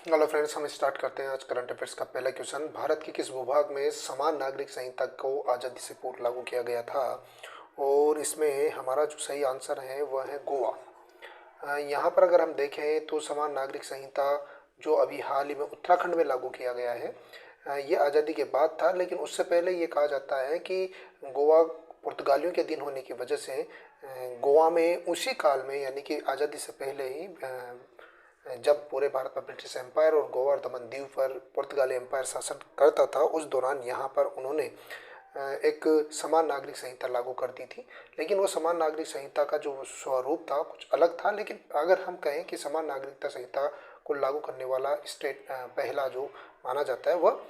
Hello friends, हम start करते हैं आज करंट अफेयर्स का पहला क्वेश्चन। भारत के किस भूभाग में समान नागरिक संहिता को आज़ादी से पूर्व लागू किया गया था? और इसमें हमारा जो सही आंसर है वह है गोवा। यहाँ पर अगर हम देखें तो समान नागरिक संहिता जो अभी हाल ही में उत्तराखंड में लागू किया गया है, ये आज़ादी के बाद था, लेकिन उससे पहले ये कहा जाता है कि गोवा पुर्तगालियों के अधीन होने की वजह से गोवा में उसी काल में, यानी कि आज़ादी से पहले ही, जब पूरे भारत पर ब्रिटिश एम्पायर और गोवा और दमन दीव पर पुर्तगाली एम्पायर शासन करता था, उस दौरान यहाँ पर उन्होंने एक समान नागरिक संहिता लागू कर दी थी। लेकिन वो समान नागरिक संहिता का जो स्वरूप था कुछ अलग था। लेकिन अगर हम कहें कि समान नागरिकता संहिता को लागू करने वाला स्टेट पहला जो माना जाता है वह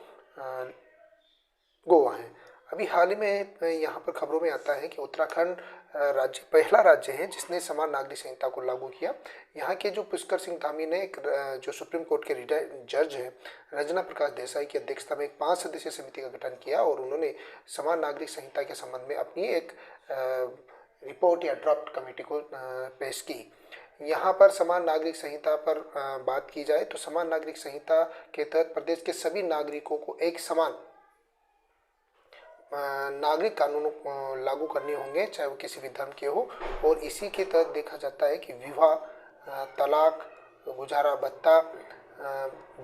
गोवा है। अभी हाल ही में यहाँ पर खबरों में आता है कि उत्तराखंड राज्य पहला राज्य है जिसने समान नागरिक संहिता को लागू किया। यहाँ के जो पुष्कर सिंह धामी ने एक जो सुप्रीम कोर्ट के रिटायर्ड जज है रंजना प्रकाश देसाई की अध्यक्षता में एक 5 सदस्यीय समिति का गठन किया और उन्होंने समान नागरिक संहिता के संबंध में अपनी एक रिपोर्ट या ड्राफ्ट कमेटी को पेश की। यहाँ पर समान नागरिक संहिता पर बात की जाए तो समान नागरिक संहिता के तहत प्रदेश के सभी नागरिकों को एक समान नागरिक कानून लागू करने होंगे, चाहे वो किसी भी धर्म के हो। और इसी के तहत देखा जाता है कि विवाह, तलाक, गुजारा भत्ता,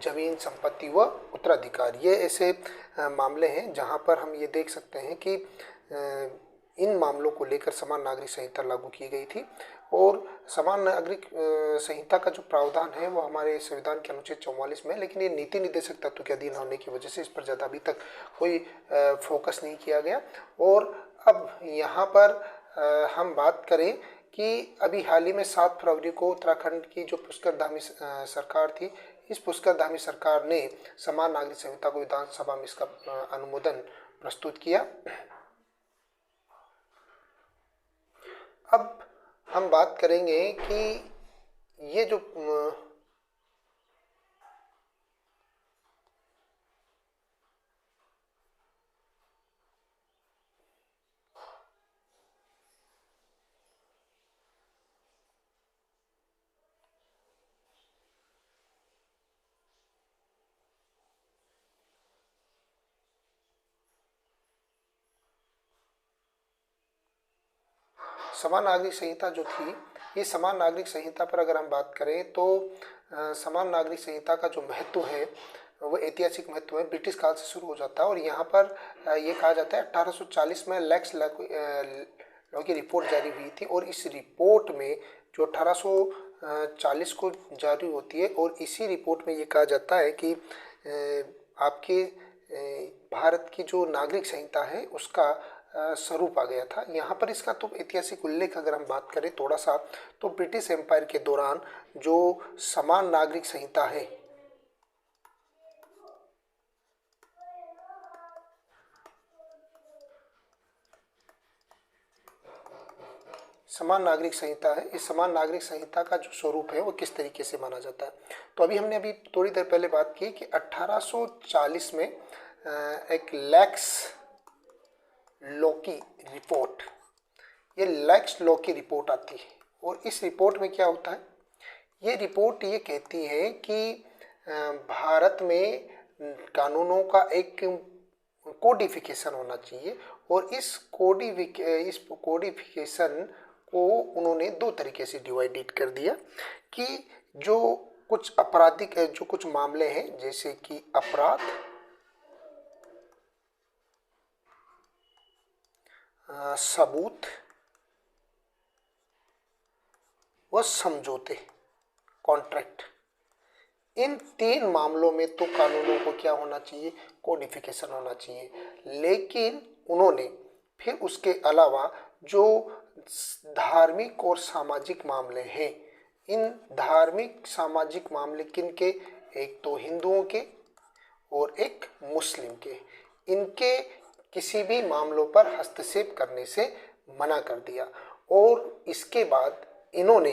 जमीन संपत्ति व उत्तराधिकार, ये ऐसे मामले हैं जहां पर हम ये देख सकते हैं कि इन मामलों को लेकर समान नागरिक संहिता लागू की गई थी। और समान नागरिक संहिता का जो प्रावधान है वो हमारे संविधान के अनुच्छेद 44 में, लेकिन ये नीति निर्देशक तत्व के अधीन होने की वजह से इस पर ज़्यादा अभी तक कोई फोकस नहीं किया गया। और अब यहाँ पर हम बात करें कि अभी हाल ही में 7 फरवरी को उत्तराखंड की जो पुष्कर धामी सरकार थी, इस पुष्कर धामी सरकार ने समान नागरिक संहिता को विधानसभा में इसका अनुमोदन प्रस्तुत किया। अब हम बात करेंगे कि ये जो समान नागरिक संहिता जो थी, ये समान नागरिक संहिता पर अगर हम बात करें तो समान नागरिक संहिता का जो महत्व है वो ऐतिहासिक महत्व है, ब्रिटिश काल से शुरू हो जाता है। और यहाँ पर ये कहा जाता है 1840 में लेक्स लॉ की रिपोर्ट जारी हुई थी। और इस रिपोर्ट में जो 1840 को जारी होती है, और इसी रिपोर्ट में ये कहा जाता है कि आपके भारत की जो नागरिक संहिता है उसका स्वरूप आ गया था। यहाँ पर इसका तो ऐतिहासिक उल्लेख अगर हम बात करें थोड़ा सा, तो ब्रिटिश एम्पायर के दौरान जो समान नागरिक संहिता है, समान नागरिक संहिता है, इस समान नागरिक संहिता का जो स्वरूप है वो किस तरीके से माना जाता है। तो हमने थोड़ी देर पहले बात की कि 1840 में एक लेक्स लॉ की रिपोर्ट, ये लेक्स लॉ की रिपोर्ट आती है। और इस रिपोर्ट में क्या होता है, ये रिपोर्ट ये कहती है कि भारत में कानूनों का एक कोडिफिकेशन होना चाहिए। और इस कोडिफिकेशन को उन्होंने 2 तरीके से डिवाइडेड कर दिया कि जो कुछ आपराधिक जो कुछ मामले हैं, जैसे कि अपराध, सबूत व समझौते, कॉन्ट्रैक्ट, इन 3 मामलों में तो कानूनों को क्या होना चाहिए, कोडिफिकेशन होना चाहिए। लेकिन उन्होंने फिर उसके अलावा जो धार्मिक और सामाजिक मामले हैं, इन धार्मिक सामाजिक मामले किन के, एक तो हिंदुओं के और एक मुस्लिम के, इनके किसी भी मामलों पर हस्तक्षेप करने से मना कर दिया। और इसके बाद इन्होंने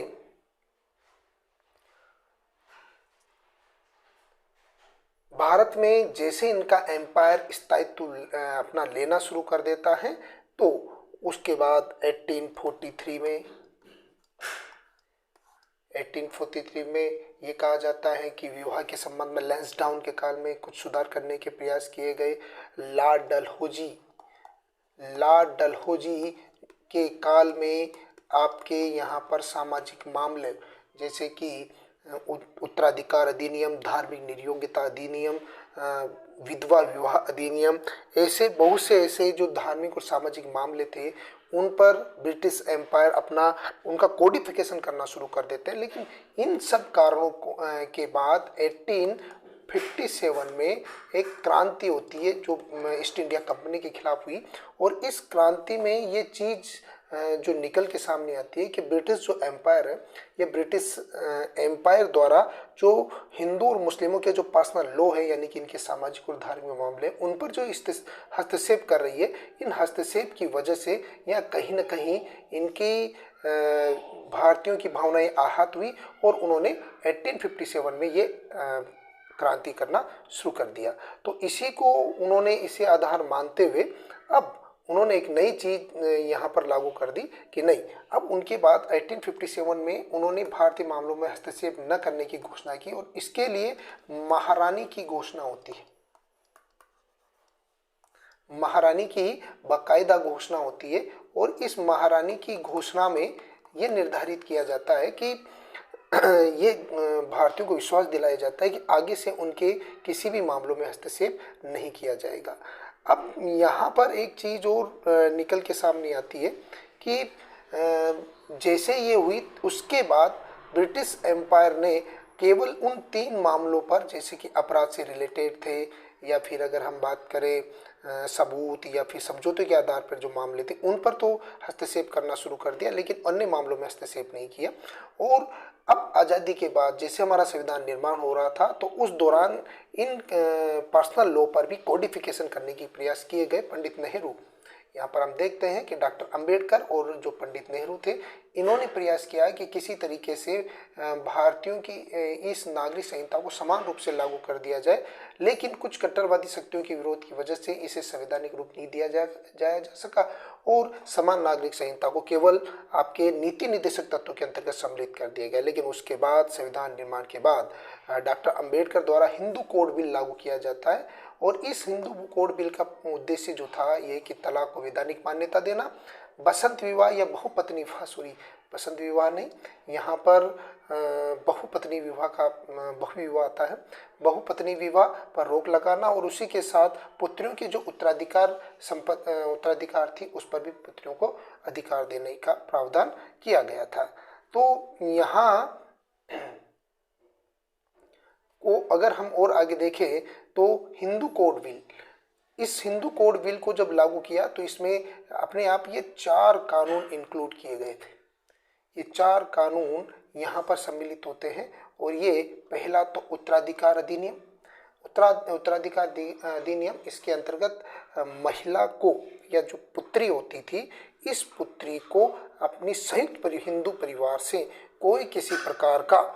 भारत में जैसे इनका एम्पायर स्थायित्व अपना लेना शुरू कर देता है, तो उसके बाद 1843 में 1843 में ये कहा जाता है कि विवाह के संबंध में लैंसडाउन के काल में कुछ सुधार करने के प्रयास किए गए। लॉर्ड डलहौजी के काल में आपके यहाँ पर सामाजिक मामले जैसे कि उत्तराधिकार अधिनियम, धार्मिक निर्योग्यता अधिनियम, विधवा विवाह अधिनियम, ऐसे बहुत से ऐसे जो धार्मिक और सामाजिक मामले थे उन पर ब्रिटिश एम्पायर उनका कोडिफिकेशन करना शुरू कर देते हैं। लेकिन इन सब कारणों के बाद 1857 में एक क्रांति होती है जो ईस्ट इंडिया कंपनी के खिलाफ हुई, और इस क्रांति में ये चीज़ जो निकल के सामने आती है कि ब्रिटिश जो एम्पायर है, ये ब्रिटिश एम्पायर द्वारा जो हिंदू और मुस्लिमों के जो पर्सनल लॉ है, यानी कि इनके सामाजिक और धार्मिक मामले, उन पर जो हस्तक्षेप कर रही है, इन हस्तक्षेप की वजह से या कहीं ना कहीं इनकी भारतीयों की भावनाएं आहत हुई और उन्होंने 1857 में ये क्रांति करना शुरू कर दिया। तो इसी को उन्होंने इसे आधार मानते हुए अब उन्होंने एक नई चीज़ यहाँ पर लागू कर दी कि नहीं, अब उनके बाद 1857 में उन्होंने भारतीय मामलों में हस्तक्षेप न करने की घोषणा की, और इसके लिए महारानी की घोषणा होती है। महारानी की बाकायदा घोषणा होती है, और इस महारानी की घोषणा में ये निर्धारित किया जाता है कि ये भारतीयों को विश्वास दिलाया जाता है कि आगे से उनके किसी भी मामलों में हस्तक्षेप नहीं किया जाएगा। अब यहाँ पर एक चीज़ और निकल के सामने आती है कि जैसे ये हुई उसके बाद ब्रिटिश एम्पायर ने केवल उन 3 मामलों पर, जैसे कि अपराध से रिलेटेड थे या फिर अगर हम बात करें सबूत या फिर समझौते के आधार पर जो मामले थे, उन पर तो हस्तक्षेप करना शुरू कर दिया, लेकिन अन्य मामलों में हस्तक्षेप नहीं किया। और अब आज़ादी के बाद जैसे हमारा संविधान निर्माण हो रहा था, तो उस दौरान इन पर्सनल लॉ पर भी कोडिफिकेशन करने की प्रयास किए गए। पंडित नेहरू, यहाँ पर हम देखते हैं कि डॉक्टर अंबेडकर और जो पंडित नेहरू थे, इन्होंने प्रयास किया कि किसी तरीके से भारतीयों की इस नागरिक संहिता को समान रूप से लागू कर दिया जाए, लेकिन कुछ कट्टरवादी शक्तियों के विरोध की वजह से इसे संवैधानिक रूप नहीं दिया जाया जा सका, और समान नागरिक संहिता को केवल आपके नीति निर्देशक तत्वों के अंतर्गत सम्मिलित कर दिया गया। लेकिन उसके बाद संविधान निर्माण के बाद डॉक्टर अंबेडकर द्वारा हिंदू कोड बिल लागू किया जाता है, और इस हिंदू कोड बिल का उद्देश्य जो था ये कि तलाक को वैधानिक मान्यता देना, बसंत विवाह या बहुपत्नी विवाह, बसंत विवाह नहीं, यहाँ पर बहुपत्नी विवाह का बहुविवाह आता है, बहुपत्नी विवाह पर रोक लगाना, और उसी के साथ पुत्रियों के जो उत्तराधिकार थी उस पर भी पुत्रियों को अधिकार देने का प्रावधान किया गया था। तो यहाँ को अगर हम और आगे देखें तो हिंदू कोड बिल, इस हिंदू कोड बिल को जब लागू किया तो इसमें अपने आप ये 4 कानून इंक्लूड किए गए थे। ये 4 कानून यहाँ पर सम्मिलित होते हैं, और ये पहला तो उत्तराधिकार अधिनियम, उत्तराधिकार अधिनियम, इसके अंतर्गत महिला को या जो पुत्री होती थी, इस पुत्री को अपनी संयुक्त हिंदू परिवार से कोई किसी प्रकार का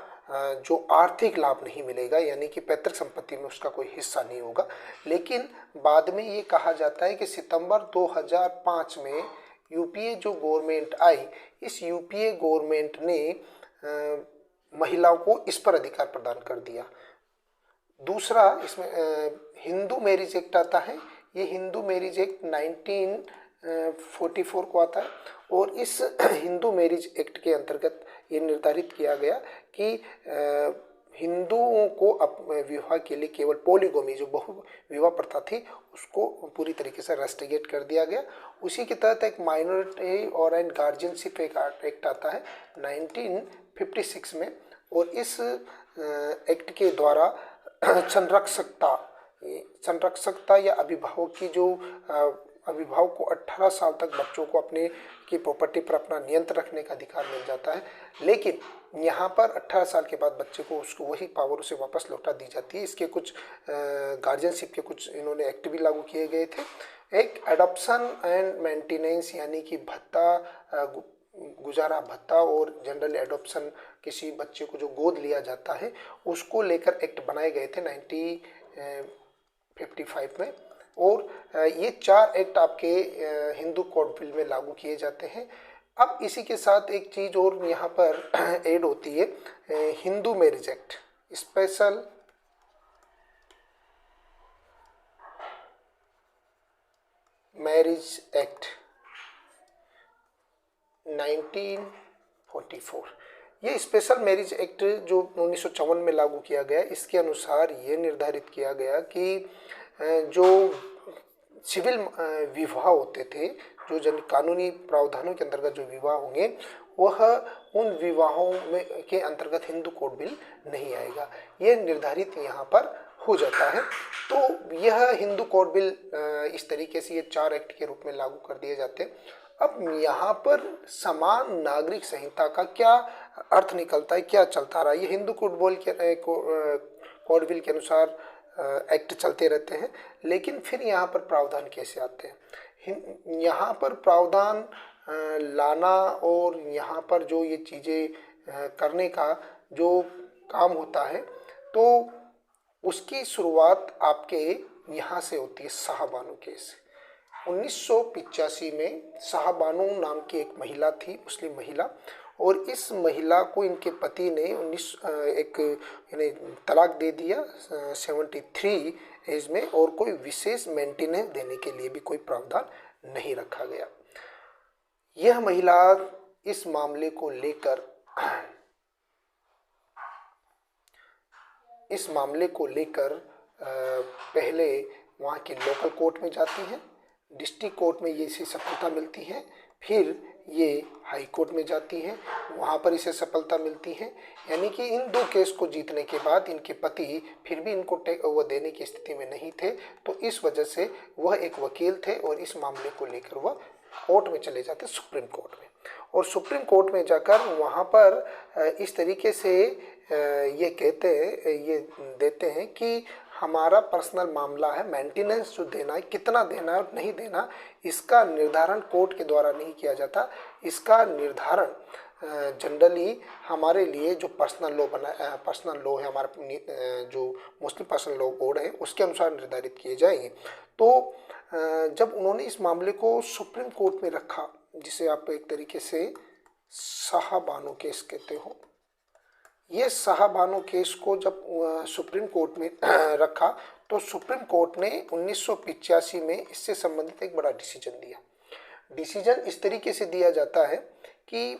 जो आर्थिक लाभ नहीं मिलेगा, यानी कि पैतृक संपत्ति में उसका कोई हिस्सा नहीं होगा। लेकिन बाद में ये कहा जाता है कि सितंबर 2005 में यूपीए जो गवर्नमेंट आई, इस यूपीए गवर्नमेंट ने महिलाओं को इस पर अधिकार प्रदान कर दिया। दूसरा इसमें हिंदू मैरिज एक्ट आता है। ये हिंदू मैरिज एक्ट 1944 को आता है, और इस हिंदू मैरिज एक्ट के अंतर्गत ये निर्धारित किया गया कि हिंदुओं को विवाह के लिए केवल पॉलीगोमी, जो बहु विवाह प्रथा थी, उसको पूरी तरीके से रेस्ट्रिकेट कर दिया गया। उसी के तहत एक माइनॉरिटी और एंड गार्जियनशिप एक्ट आता है 1956 में, और इस एक्ट के द्वारा संरक्षकता या अभिभावक की जो अभिभावक को 18 साल तक बच्चों को अपने की प्रॉपर्टी पर अपना नियंत्रण रखने का अधिकार मिल जाता है। लेकिन यहाँ पर 18 साल के बाद बच्चे को उसको वही पावर उसे वापस लौटा दी जाती है। इसके कुछ गार्जियनशिप के कुछ इन्होंने एक्ट भी लागू किए गए थे। एक एडॉप्शन एंड मेंटेनेंस, यानी कि भत्ता, गुजारा भत्ता और जनरल एडॉप्शन, किसी बच्चे को जो गोद लिया जाता है उसको लेकर एक्ट बनाए गए थे 1955 में। और ये 4 एक्ट आपके हिंदू कोड बिल में लागू किए जाते हैं। अब इसी के साथ एक चीज और यहाँ पर ऐड होती है, Hindu marriage act, special marriage act 1944। ये स्पेशल मैरिज एक्ट जो 1954 में लागू किया गया, इसके अनुसार ये निर्धारित किया गया कि जो सिविल विवाह होते थे, जो जन कानूनी प्रावधानों के अंतर्गत जो विवाह होंगे, वह उन विवाहों में के अंतर्गत हिंदू कोड बिल नहीं आएगा। यह निर्धारित यहाँ पर हो जाता है। तो यह हिंदू कोड बिल इस तरीके से ये 4 एक्ट के रूप में लागू कर दिए जाते हैं। अब यहाँ पर समान नागरिक संहिता का क्या अर्थ निकलता है, क्या चलता रहा? ये हिंदू कोड बिल के अनुसार एक्ट चलते रहते हैं, लेकिन फिर यहाँ पर प्रावधान कैसे आते हैं? यहाँ पर प्रावधान लाना और यहाँ पर जो ये चीज़ें करने का जो काम होता है, तो उसकी शुरुआत आपके यहाँ से होती है शाहबानो केस। 1985 में शाहबानो नाम की एक महिला थी, मुस्लिम महिला, और इस महिला को इनके पति ने तलाक दे दिया 73 एज में, और कोई विशेष मेंटेनेंस देने के लिए भी कोई प्रावधान नहीं रखा गया। यह महिला इस मामले को लेकर पहले वहाँ के लोकल कोर्ट में जाती हैं, डिस्ट्रिक्ट कोर्ट में ये इसे सफलता मिलती है, फिर ये हाई कोर्ट में जाती हैं, वहाँ पर इसे सफलता मिलती है। यानी कि इन 2 केस को जीतने के बाद इनके पति फिर भी इनको टेक ओवर देने की स्थिति में नहीं थे, तो इस वजह से वह एक वकील थे और इस मामले को लेकर वह कोर्ट में चले जाते, सुप्रीम कोर्ट में। और सुप्रीम कोर्ट में जाकर वहाँ पर इस तरीके से ये देते हैं कि हमारा पर्सनल मामला है, मेंटेनेंस जो देना है, कितना देना है और नहीं देना, इसका निर्धारण कोर्ट के द्वारा नहीं किया जाता। इसका निर्धारण जनरली हमारे लिए जो पर्सनल लॉ है, हमारा जो मुस्लिम पर्सनल लॉ बोर्ड है, उसके अनुसार निर्धारित किए जाएंगे। तो जब उन्होंने इस मामले को सुप्रीम कोर्ट में रखा, जिसे आप एक तरीके से शाहबानो केस कहते हो, ये शाहबानो केस को जब सुप्रीम कोर्ट में रखा, तो सुप्रीम कोर्ट ने 1985 में इससे संबंधित एक बड़ा डिसीजन दिया। डिसीजन इस तरीके से दिया जाता है कि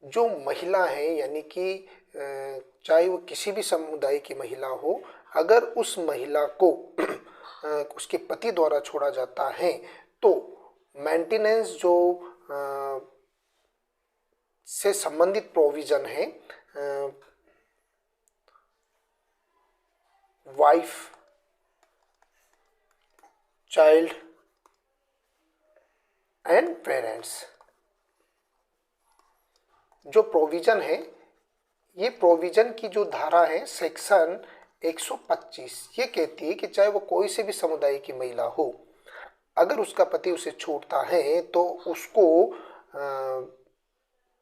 जो महिला है, यानी कि चाहे वो किसी भी समुदाय की महिला हो, अगर उस महिला को उसके पति द्वारा छोड़ा जाता है, तो मेंटेनेंस जो से संबंधित प्रोविजन है, वाइफ, चाइल्ड एंड पेरेंट्स, जो प्रोविजन है, ये प्रोविजन की जो धारा है सेक्शन 125, ये कहती है कि चाहे वो कोई से भी समुदाय की महिला हो, अगर उसका पति उसे छोड़ता है तो उसको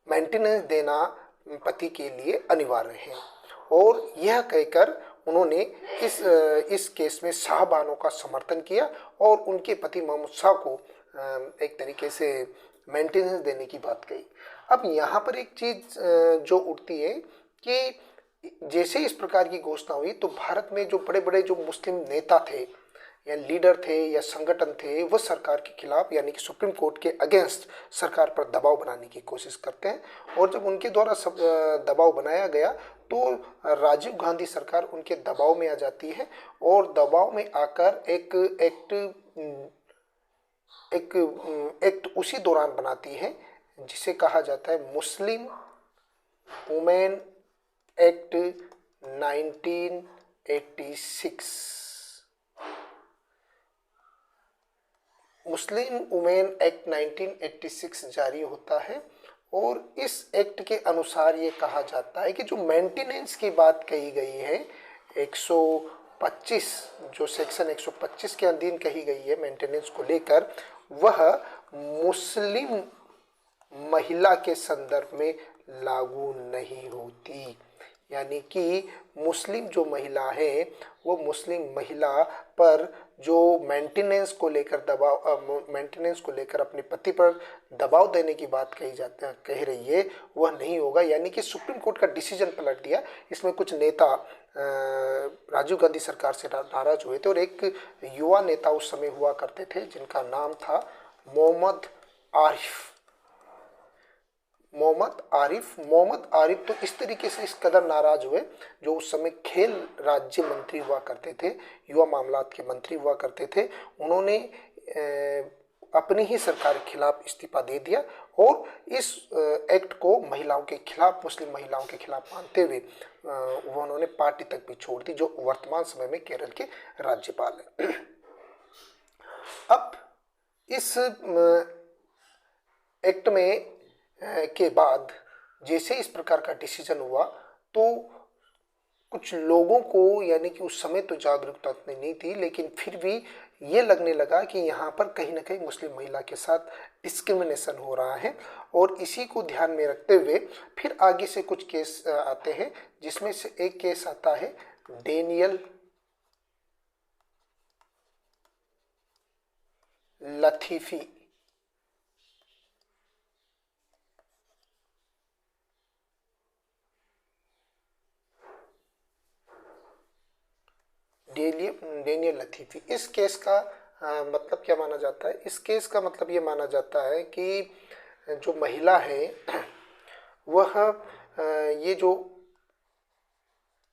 मेंटेनेंस देना पति के लिए अनिवार्य है। और यह कहकर उन्होंने इस केस में शाहबानो का समर्थन किया और उनके पति मोहम्मद शाह को एक तरीके से मेंटेनेंस देने की बात कही। अब यहाँ पर एक चीज़ जो उठती है कि जैसे इस प्रकार की घोषणा हुई, तो भारत में जो बड़े बड़े जो मुस्लिम नेता थे या लीडर थे या संगठन थे, वह सरकार के खिलाफ, यानी कि सुप्रीम कोर्ट के अगेंस्ट सरकार पर दबाव बनाने की कोशिश करते हैं। और जब उनके द्वारा दबाव बनाया गया, तो राजीव गांधी सरकार उनके दबाव में आ जाती है और दबाव में आकर एक एक्ट उसी दौरान बनाती है जिसे कहा जाता है Muslim women act 1986। Muslim women act 1986 जारी होता है और इस एक्ट के अनुसार ये कहा जाता है कि जो मेंटेनेंस की बात कही गई है 125, जो सेक्शन 125 के अधीन कही गई है मेंटेनेंस को लेकर, वह मुस्लिम महिला के संदर्भ में लागू नहीं होती। यानी कि मुस्लिम जो महिला है, वो मुस्लिम महिला पर जो मेंटेनेंस को लेकर अपने पति पर दबाव देने की बात कह रही है, वह नहीं होगा। यानी कि सुप्रीम कोर्ट का डिसीजन पलट दिया। इसमें कुछ नेता राजीव गांधी सरकार से नाराज हुए थे और एक युवा नेता उस समय हुआ करते थे जिनका नाम था मोहम्मद आरिफ। मोहम्मद आरिफ तो इस तरीके से इस कदर नाराज हुए, जो उस समय खेल राज्य मंत्री हुआ करते थे, युवा मामलात के मंत्री हुआ करते थे। उन्होंने अपनी ही सरकार के खिलाफ इस्तीफा दे दिया और इस एक्ट को महिलाओं के खिलाफ, मुस्लिम महिलाओं के खिलाफ मानते हुए उन्होंने पार्टी तक भी छोड़ दी, जो वर्तमान समय में केरल के राज्यपाल हैं। अब इस एक्ट में के बाद जैसे इस प्रकार का डिसीजन हुआ तो कुछ लोगों को, यानी कि उस समय तो जागरूकता उतनी नहीं थी, लेकिन फिर भी ये लगने लगा कि यहाँ पर कहीं ना कहीं मुस्लिम महिला के साथ डिस्क्रिमिनेशन हो रहा है। और इसी को ध्यान में रखते हुए फिर आगे से कुछ केस आते हैं, जिसमें से एक केस आता है डेनियल लतीफी। डेनियल लतीफी, इस केस का मतलब क्या माना जाता है? इस केस का मतलब ये माना जाता है कि जो महिला है वह ये जो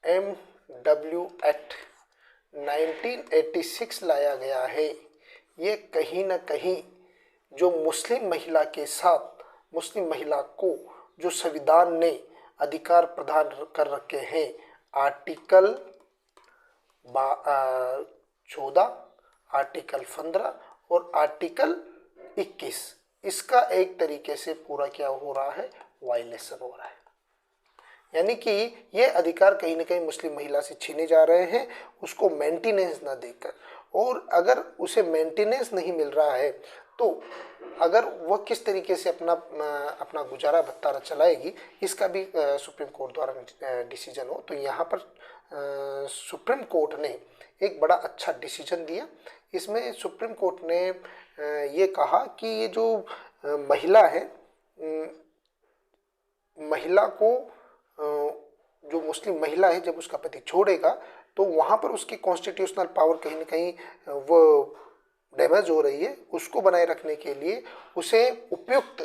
MW एक्ट 1986 लाया गया है, ये कहीं ना कहीं जो मुस्लिम महिला के साथ, मुस्लिम महिला को जो संविधान ने अधिकार प्रदान कर रखे हैं, आर्टिकल 14, आर्टिकल 15 और आर्टिकल 21, इसका एक तरीके से पूरा क्या हो रहा है, वायलेशन हो रहा है। यानी कि ये अधिकार कहीं ना कहीं मुस्लिम महिला से छीने जा रहे हैं, उसको मेंटेनेंस ना देकर। और अगर उसे मेंटेनेंस नहीं मिल रहा है तो अगर वह किस तरीके से अपना गुजारा भत्ता चलाएगी, इसका भी सुप्रीम कोर्ट द्वारा डिसीजन हो। तो यहाँ पर सुप्रीम कोर्ट ने एक बड़ा अच्छा डिसीजन दिया। इसमें सुप्रीम कोर्ट ने ये कहा कि ये जो महिला है, महिला को, जो मुस्लिम महिला है, जब उसका पति छोड़ेगा तो वहाँ पर उसकी कॉन्स्टिट्यूशनल पावर कहीं ना कहीं वो डैमेज हो रही है। उसको बनाए रखने के लिए उसे उपयुक्त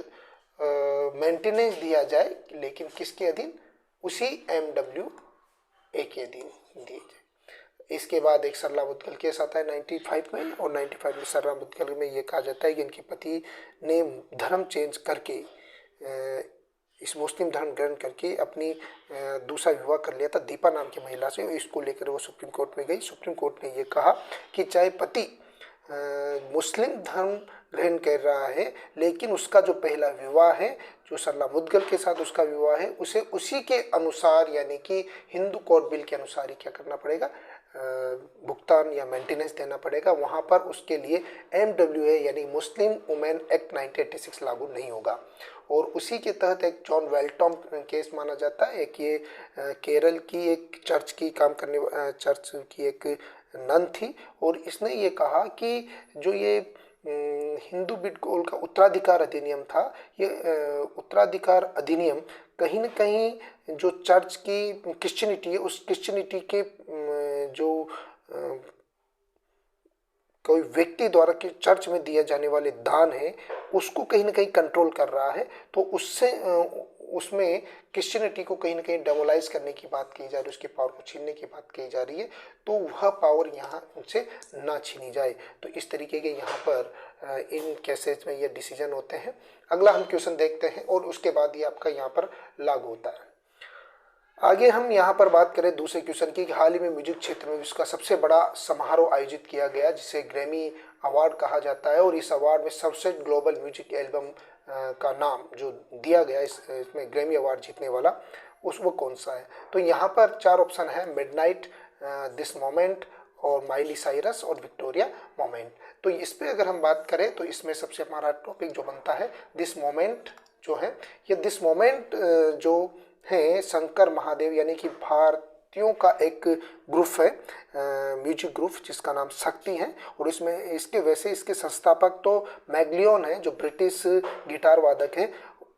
मेंटेनेंस दिया जाए, लेकिन किसके अधीन? उसी MWA के अधीन दिए जाए। इसके बाद एक सरला मुद्गल केस आता है 95 में, और 95 में सरला मुद्गल में ये कहा जाता है कि इनके पति ने धर्म चेंज करके, इस मुस्लिम धर्म ग्रहण करके अपनी दूसरा विवाह कर लिया था दीपा नाम की महिला से। इसको लेकर वो सुप्रीम कोर्ट में गई। सुप्रीम कोर्ट ने ये कहा कि चाहे पति मुस्लिम धर्म ग्रहण कर रहा है, लेकिन उसका जो पहला विवाह है, जो सरला मुद्गल के साथ उसका विवाह है, उसे उसी के अनुसार, यानी कि हिंदू कोड बिल के अनुसार ही क्या करना पड़ेगा, भुगतान या मेंटेनेंस देना पड़ेगा। वहाँ पर उसके लिए MWA यानी मुस्लिम वुमेन एक्ट 1986 लागू नहीं होगा। और उसी के तहत एक जॉन वेल्टॉम केस माना जाता है। एक ये केरल की एक चर्च की एक नन थी, और इसने ये कहा कि जो ये हिंदू बिडकोल का उत्तराधिकार अधिनियम था, ये उत्तराधिकार अधिनियम कहीं न कहीं जो चर्च की क्रिश्चियनिटी है, उस क्रिश्चियनिटी के जो कोई व्यक्ति द्वारा कि चर्च में दिए जाने वाले दान है, उसको कहीं ना कहीं कंट्रोल कर रहा है। तो उससे उसमें क्रिश्चियनिटी को कहीं ना कहीं डेमोलाइज करने की बात की जा रही है, उसकी पावर को छीनने की बात की जा रही है, तो वह पावर यहाँ उनसे ना छीनी जाए। तो इस तरीके के यहाँ पर इन केसेस में ये डिसीजन होते हैं। अगला हम क्वेश्चन देखते हैं और उसके बाद ये आपका यहाँ पर लागू होता है। आगे हम यहाँ पर बात करें दूसरे क्वेश्चन की, हाल ही में म्यूजिक क्षेत्र में इसका सबसे बड़ा समारोह आयोजित किया गया, जिसे ग्रैमी अवार्ड कहा जाता है। और इस अवार्ड में सबसे ग्लोबल म्यूजिक एल्बम का नाम जो दिया गया इसमें ग्रैमी अवार्ड जीतने वाला, वो कौन सा है? तो यहाँ पर 4 ऑप्शन है, मिडनाइट, दिस मोमेंट, और माइली साइरस, और विक्टोरिया मोमेंट। तो इस पर अगर हम बात करें तो इसमें सबसे हमारा टॉपिक जो बनता है दिस मोमेंट जो है, ये दिस मोमेंट जो है शंकर महादेव यानी कि शक्तियों का एक ग्रुप है, म्यूजिक ग्रुप जिसका नाम शक्ति है। और इसमें इसके संस्थापक तो मैग्लियोन है जो ब्रिटिश गिटार वादक है,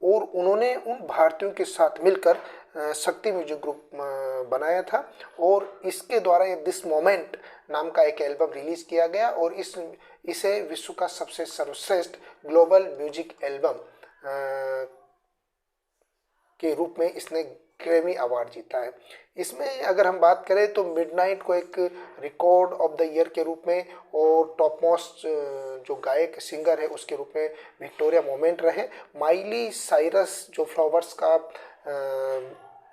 और उन्होंने उन भारतीयों के साथ मिलकर शक्ति म्यूजिक ग्रुप बनाया था। और इसके द्वारा ये दिस मोमेंट नाम का एक एल्बम रिलीज किया गया, और इसे विश्व का सबसे सर्वश्रेष्ठ ग्लोबल म्यूजिक एल्बम के रूप में इसने ग्रैमी अवार्ड जीता है। इसमें अगर हम बात करें तो मिडनाइट को एक रिकॉर्ड ऑफ द ईयर के रूप में, और टॉप मोस्ट जो गायक सिंगर है उसके रूप में विक्टोरिया मोमेंट रहे। माइली साइरस जो फ्लावर्स का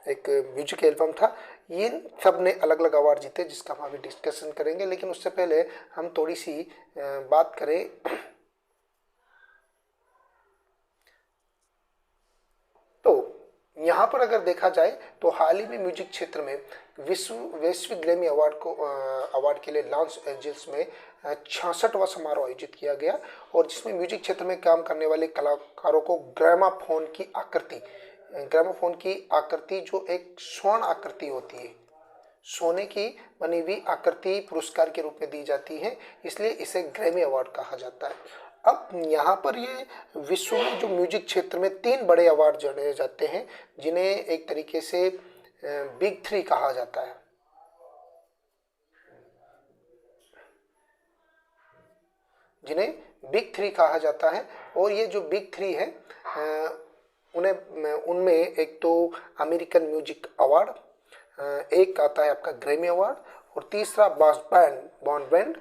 एक म्यूजिक एल्बम था, इन सब ने अलग अलग अवार्ड जीते जिसका हम अभी डिस्कशन करेंगे। लेकिन उससे पहले हम थोड़ी सी बात करें तो यहाँ पर अगर देखा जाए तो हाल ही में म्यूजिक क्षेत्र में वैश्विक ग्रैमी अवार्ड के लिए लॉस एंजल्स में 66वां समारोह आयोजित किया गया, और जिसमें म्यूजिक क्षेत्र में काम करने वाले कलाकारों को ग्रामोफोन की आकृति जो एक स्वर्ण आकृति होती है, सोने की बनी हुई आकृति पुरस्कार के रूप में दी जाती है, इसलिए इसे ग्रैमी अवार्ड कहा जाता है। अब यहाँ पर ये विश्व में जो म्यूजिक क्षेत्र में 3 बड़े अवार्ड जाने जाते हैं, जिन्हें एक तरीके से बिग 3 कहा जाता है। और ये जो बिग 3 है उनमें एक तो अमेरिकन म्यूजिक अवार्ड, एक आता है आपका ग्रैमी अवार्ड, और तीसरा बॉन्ड बैंड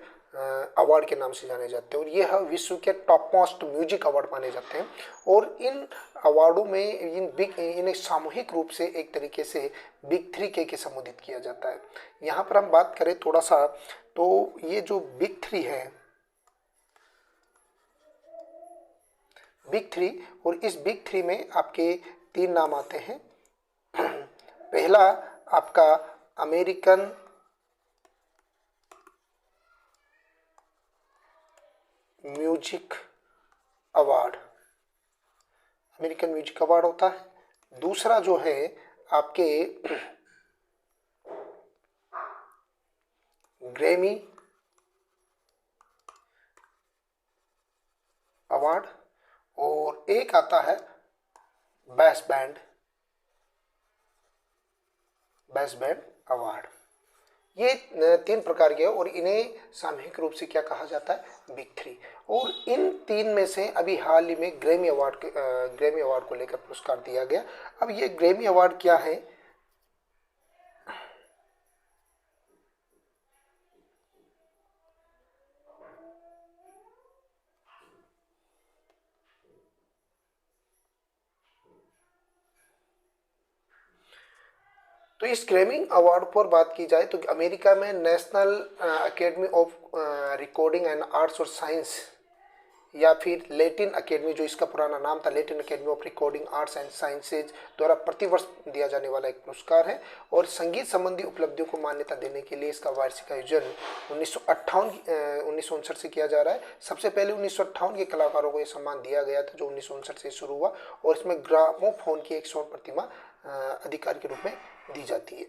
अवार्ड के नाम से जाने जाते हैं। और ये विश्व के टॉप मोस्ट म्यूजिक अवार्ड माने जाते हैं। और इन अवार्डों में इन्हें सामूहिक रूप से एक तरीके से बिग 3 के संबोधित किया जाता है। यहाँ पर हम बात करें थोड़ा सा, तो ये जो बिग 3 है, बिग 3, और इस बिग 3 में आपके 3 नाम आते हैं। पहला आपका अमेरिकन म्यूजिक अवार्ड होता है। दूसरा जो है आपके ग्रैमी अवार्ड, और एक आता है बेस्ट बैंड अवार्ड। ये 3 प्रकार के, और इन्हें सामूहिक रूप से क्या कहा जाता है, बिग 3। और इन 3 में से अभी हाल ही में ग्रैमी अवार्ड को लेकर पुरस्कार दिया गया। अब ये ग्रैमी अवार्ड क्या है, तो इस ग्रैमी अवार्ड पर बात की जाए तो अमेरिका में national academy of recording and arts और साइंस, या फिर लैटिन अकेडमी, जो इसका पुराना नाम था Latin academy of recording arts and sciences, द्वारा प्रतिवर्ष दिया जाने वाला एक पुरस्कार है। और संगीत संबंधी उपलब्धियों को मान्यता देने के लिए इसका वार्षिक आयोजन 1959 से किया जा रहा है। सबसे पहले 1958 के कलाकारों को यह सम्मान दिया गया था, जो 1959 से शुरू हुआ, और इसमें ग्रामोफोन की एक स्वर्ण प्रतिमा अधिकार के रूप में दी जाती है।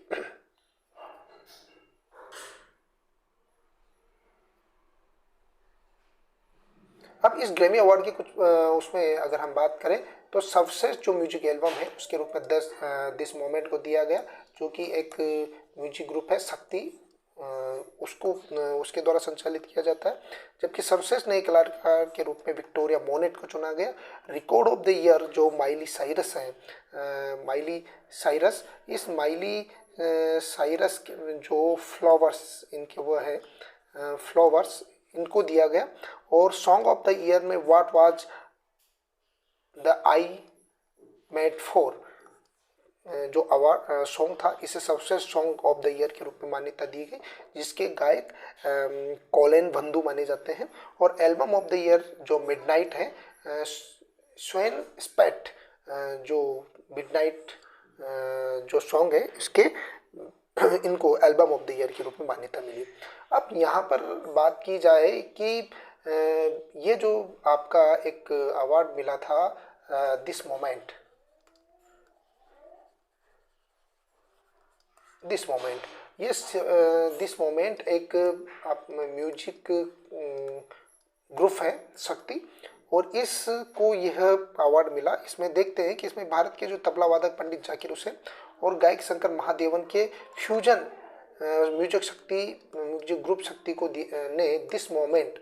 अब इस ग्रैमी अवार्ड के कुछ उसमें अगर हम बात करें तो सबसे जो म्यूजिक एल्बम है उसके रूप में दिस मोमेंट को दिया गया, जो कि एक म्यूजिक ग्रुप है शक्ति, उसके द्वारा संचालित किया जाता है। जबकि सर्वश्रेष्ठ नए कलाकार के रूप में विक्टोरिया मोनेट को चुना गया। रिकॉर्ड ऑफ द ईयर जो माइली साइरस है, इस माइली साइरस जो फ्लावर्स इनके वो है फ्लावर्स इनको दिया गया। और सॉन्ग ऑफ द ईयर में what was the I made for जो अवार्ड सॉन्ग था, इसे सर्वश्रेष्ठ सॉन्ग ऑफ द ईयर के रूप में मान्यता दी गई, जिसके गायक कॉलिन बंधु माने जाते हैं। और एल्बम ऑफ द ईयर जो मिडनाइट है, स्वेन स्पेट जो मिडनाइट जो सॉन्ग है इसके इनको एल्बम ऑफ द ईयर के रूप में मान्यता मिली। अब यहाँ पर बात की जाए कि ये जो आपका एक अवार्ड मिला था दिस मोमेंट, दिस मोमेंट, ये दिस मोमेंट एक म्यूजिक ग्रुप है शक्ति, और इसको यह अवार्ड मिला। इसमें देखते हैं कि इसमें भारत के जो तबला वादक पंडित जाकिर हुसैन और गायक शंकर महादेवन के फ्यूजन म्यूजिक ग्रुप शक्ति को ने दिस मोमेंट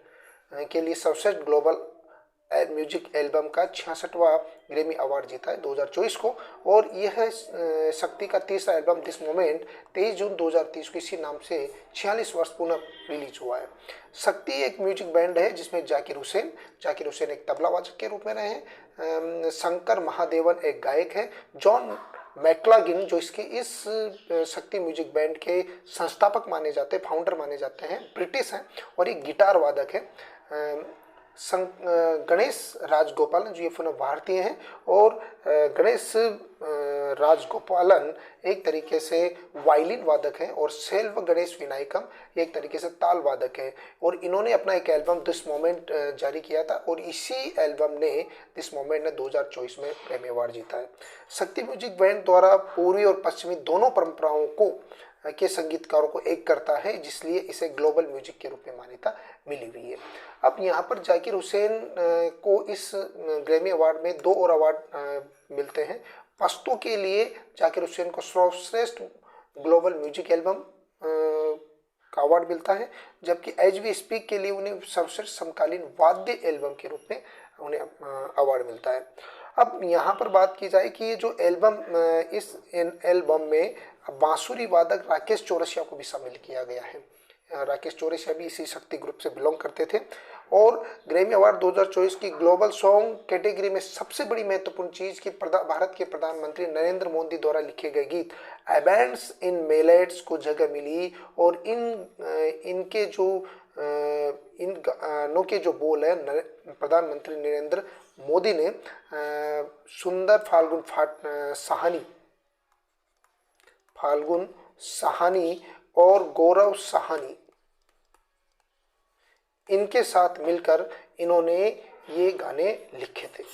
के लिए सर्वश्रेष्ठ ग्लोबल म्यूजिक एल्बम का 66वां ग्रैमी अवार्ड जीता है 2024 को। और यह शक्ति का तीसरा एल्बम दिस मोमेंट 23 जून 2023 को इसी नाम से 46 वर्ष पुनः रिलीज हुआ है। शक्ति एक म्यूजिक बैंड है जिसमें जाकिर हुसैन एक तबला वादक के रूप में रहे हैं, शंकर महादेवन एक गायक है, जॉन मैक्लागिन जो इस शक्ति म्यूजिक बैंड के संस्थापक माने जाते हैं, फाउंडर माने जाते हैं, ब्रिटिश हैं, और एक गिटार वादक है गणेश राजगोपालन जो ये पुनः भारतीय हैं। और गणेश राजगोपालन एक तरीके से वायलिन वादक हैं, और सेल्व गणेश विनायकम एक तरीके से ताल वादक हैं। और इन्होंने अपना एक एल्बम दिस मोमेंट जारी किया था, और इसी एल्बम ने दिस मोमेंट ने 2024 में ग्रैमी अवार्ड जीता है। शक्ति म्यूजिक बैंड द्वारा पूर्वी और पश्चिमी दोनों परंपराओं को के संगीतकारों को एक करता है, जिसलिए इसे ग्लोबल म्यूजिक के रूप में मान्यता मिली हुई है। अब यहाँ पर जाकिर हुसैन को इस ग्रैमी अवार्ड में 2 और अवार्ड मिलते हैं। पश्तो के लिए जाकिर हुसैन को सर्वश्रेष्ठ ग्लोबल म्यूजिक एल्बम का अवार्ड मिलता है, जबकि एज वी स्पीक के लिए उन्हें सर्वश्रेष्ठ समकालीन वाद्य एल्बम के रूप में उन्हें अवार्ड मिलता है। अब यहाँ पर बात की जाए कि ये जो एल्बम, इस एल्बम में बांसुरी वादक राकेश चौरसिया को भी शामिल किया गया है। राकेश चौरसिया भी इसी शक्ति ग्रुप से बिलोंग करते थे। और ग्रैमी अवार्ड 2024 की ग्लोबल सॉन्ग कैटेगरी में सबसे बड़ी महत्वपूर्ण चीज़ कि भारत के प्रधानमंत्री नरेंद्र मोदी द्वारा लिखे गए गीत एबेंड्स इन मेलेट्स को जगह मिली। और इनके जो इन गानों के जो बोल है प्रधानमंत्री नरेंद्र मोदी ने सुंदर फाल्गुन सहानी और गौरव सहानी इनके साथ मिलकर इन्होंने ये गाने लिखे थे।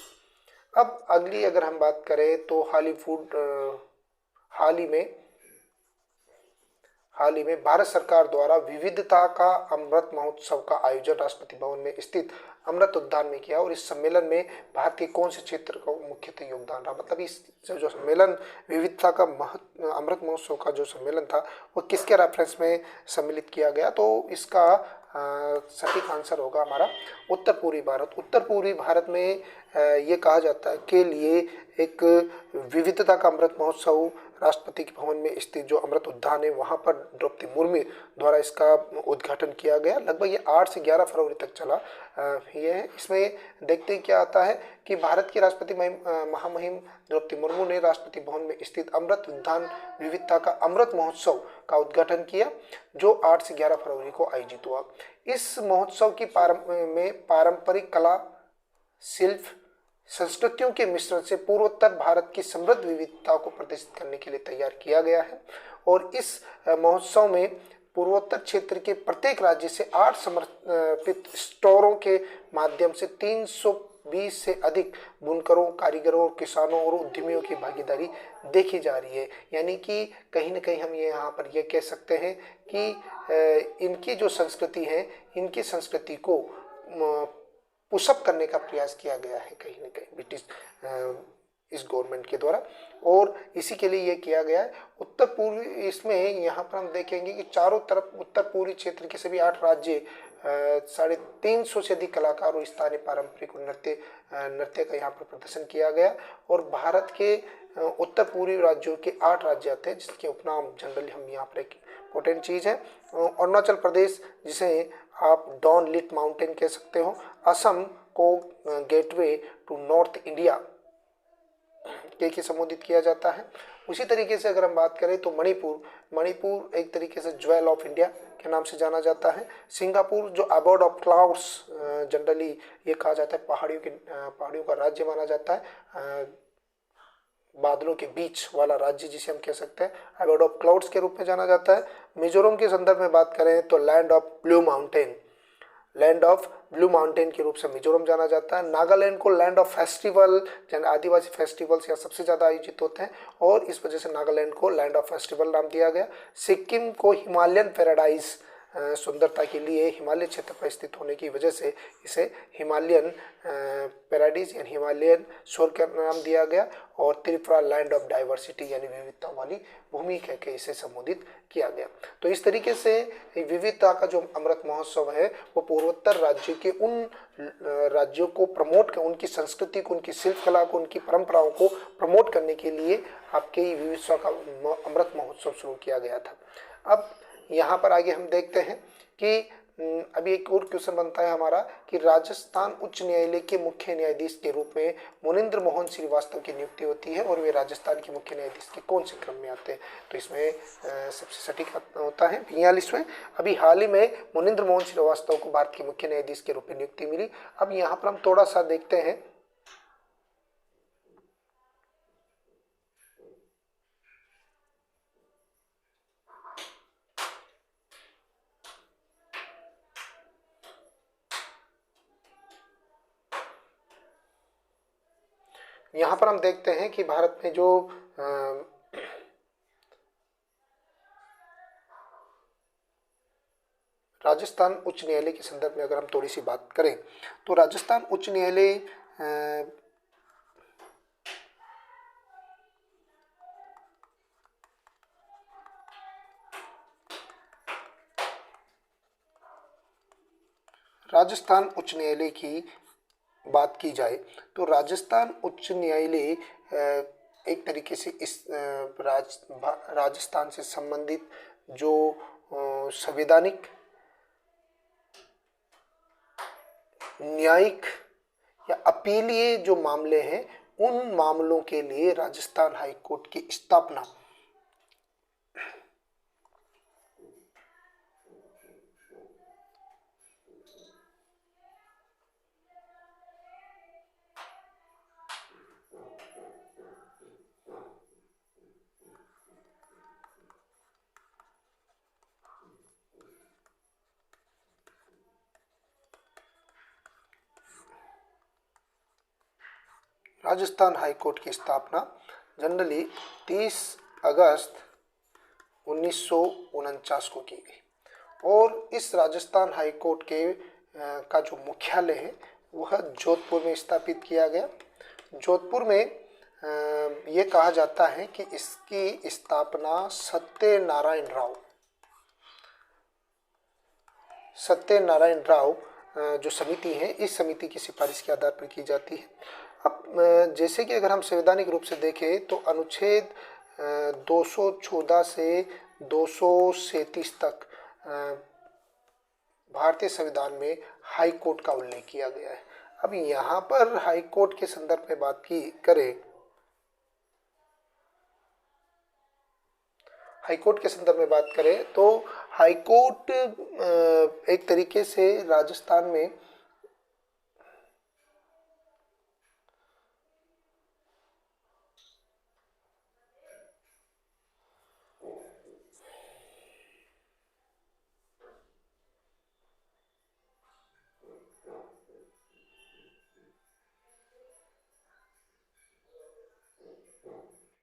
अब अगली अगर हम बात करें तो हाल ही में भारत सरकार द्वारा विविधता का अमृत महोत्सव का आयोजन राष्ट्रपति भवन में स्थित अमृत उद्यान में किया। और इस सम्मेलन में भारत के कौन से क्षेत्र का मुख्यतः योगदान रहा, मतलब इस जो सम्मेलन विविधता का अमृत महोत्सव का जो सम्मेलन था वो किसके रेफरेंस में सम्मिलित किया गया, तो इसका सटीक आंसर होगा हमारा उत्तर पूर्वी भारत में ये कहा जाता है के लिए एक विविधता का अमृत महोत्सव राष्ट्रपति के भवन में स्थित जो अमृत उद्यान है वहाँ पर द्रौपदी मुर्मू द्वारा इसका उद्घाटन किया गया। लगभग ये 8 से 11 फरवरी तक चला। ये है, इसमें देखते ही क्या आता है कि भारत की राष्ट्रपति महामहिम द्रौपदी मुर्मू ने राष्ट्रपति भवन में स्थित अमृत उद्यान विविधता का अमृत महोत्सव का उद्घाटन किया, जो 8 से 11 फरवरी को आयोजित हुआ। इस महोत्सव की पारंपरिक कला, शिल्प, संस्कृतियों के मिश्रण से पूर्वोत्तर भारत की समृद्ध विविधता को प्रदर्शित करने के लिए तैयार किया गया है। और इस महोत्सव में पूर्वोत्तर क्षेत्र के प्रत्येक राज्य से 8 समर्पित स्टोरों के माध्यम से 320 से अधिक बुनकरों, कारीगरों, किसानों और उद्यमियों की भागीदारी देखी जा रही है। यानी कि कहीं ना कहीं हम ये यहाँ पर ये कह सकते हैं कि इनकी जो संस्कृति है, इनकी संस्कृति को पुशअप करने का प्रयास किया गया है कहीं ना कहीं ब्रिटिश इस गवर्नमेंट के द्वारा, और इसी के लिए ये किया गया है। उत्तर पूर्वी इसमें यहाँ पर हम देखेंगे कि चारों तरफ उत्तर पूर्वी क्षेत्र के सभी 8 राज्य 350 से अधिक कलाकार और स्थानीय पारंपरिक नृत्य का यहाँ पर प्रदर्शन किया गया। और भारत के उत्तर पूर्वी राज्यों के 8 राज्य आते हैं जिसके उपनाम जनरली हम यहाँ पर एक इम्पोर्टेंट चीज़ है। अरुणाचल प्रदेश जिसे आप डॉन लिट माउंटेन कह सकते हो, असम को गेटवे टू नॉर्थ इंडिया के संबोधित किया जाता है। उसी तरीके से अगर हम बात करें तो मणिपुर एक तरीके से ज्वेल ऑफ इंडिया के नाम से जाना जाता है। सिंगापुर जो अबोर्ड ऑफ क्लाउड्स जनरली ये कहा जाता है, पहाड़ियों का राज्य माना जाता है, बादलों के बीच वाला राज्य जिसे हम कह सकते हैं, अबोर्ड ऑफ क्लाउड्स के रूप में जाना जाता है। मिजोरम के संदर्भ में बात करें तो land of blue mountain land of blue mountain के रूप से मिजोरम जाना जाता है। नागालैंड को land of festival, Adivasi festivals यहाँ सबसे ज़्यादा आयोजित होते हैं और इस वजह से नागालैंड को लैंड ऑफ फेस्टिवल नाम दिया गया। सिक्किम को हिमालयन पैराडाइज, सुंदरता के लिए हिमालय क्षेत्र पर स्थित होने की वजह से इसे हिमालयन पैराडाइज यानी हिमालयन स्वर्ग का नाम दिया गया। और त्रिपुरा लैंड ऑफ डाइवर्सिटी यानी विविधता वाली भूमि कह के इसे संबोधित किया गया। तो इस तरीके से विविधता का जो अमृत महोत्सव है वो पूर्वोत्तर राज्य के उन राज्यों को प्रमोट कर, उनकी संस्कृति को, उनकी शिल्पकला को, उनकी परंपराओं को प्रमोट करने के लिए आपके विविधता का अमृत महोत्सव शुरू किया गया था। अब यहाँ पर आगे हम देखते हैं कि अभी एक और क्वेश्चन बनता है हमारा कि राजस्थान उच्च न्यायालय के मुख्य न्यायाधीश के रूप में मुनींद्र मोहन श्रीवास्तव की नियुक्ति होती है और वे राजस्थान के मुख्य न्यायाधीश के कौन से क्रम में आते हैं? तो इसमें सबसे सटीक होता है 42वें। अभी हाल ही में मुनींद्र मोहन श्रीवास्तव को भारत के मुख्य न्यायाधीश के रूप में नियुक्ति मिली। अब यहाँ पर हम थोड़ा सा देखते हैं यहाँ पर हम देखते हैं कि भारत में जो राजस्थान उच्च न्यायालय के संदर्भ में अगर हम थोड़ी सी बात करें तो राजस्थान उच्च न्यायालय राजस्थान उच्च न्यायालय की बात की जाए तो राजस्थान उच्च न्यायालय एक तरीके से इस राजस्थान से संबंधित जो संवैधानिक, न्यायिक या अपीलीय जो मामले हैं उन मामलों के लिए राजस्थान हाई कोर्ट की स्थापना राजस्थान हाई कोर्ट की स्थापना जनरली 30 अगस्त 1949 को की गई और इस राजस्थान हाई कोर्ट के का जो मुख्यालय है वह जोधपुर में स्थापित किया गया। जोधपुर में ये कहा जाता है कि इसकी स्थापना सत्यनारायण राव जो समिति है, इस समिति की सिफारिश के आधार पर की जाती है। अब जैसे कि अगर हम संवैधानिक रूप से देखें तो अनुच्छेद 214 से 237 तक भारतीय संविधान में हाई कोर्ट का उल्लेख किया गया है। अब यहाँ पर हाई कोर्ट के संदर्भ में बात की करें, हाई कोर्ट के संदर्भ में बात करें तो हाई कोर्ट एक तरीके से राजस्थान में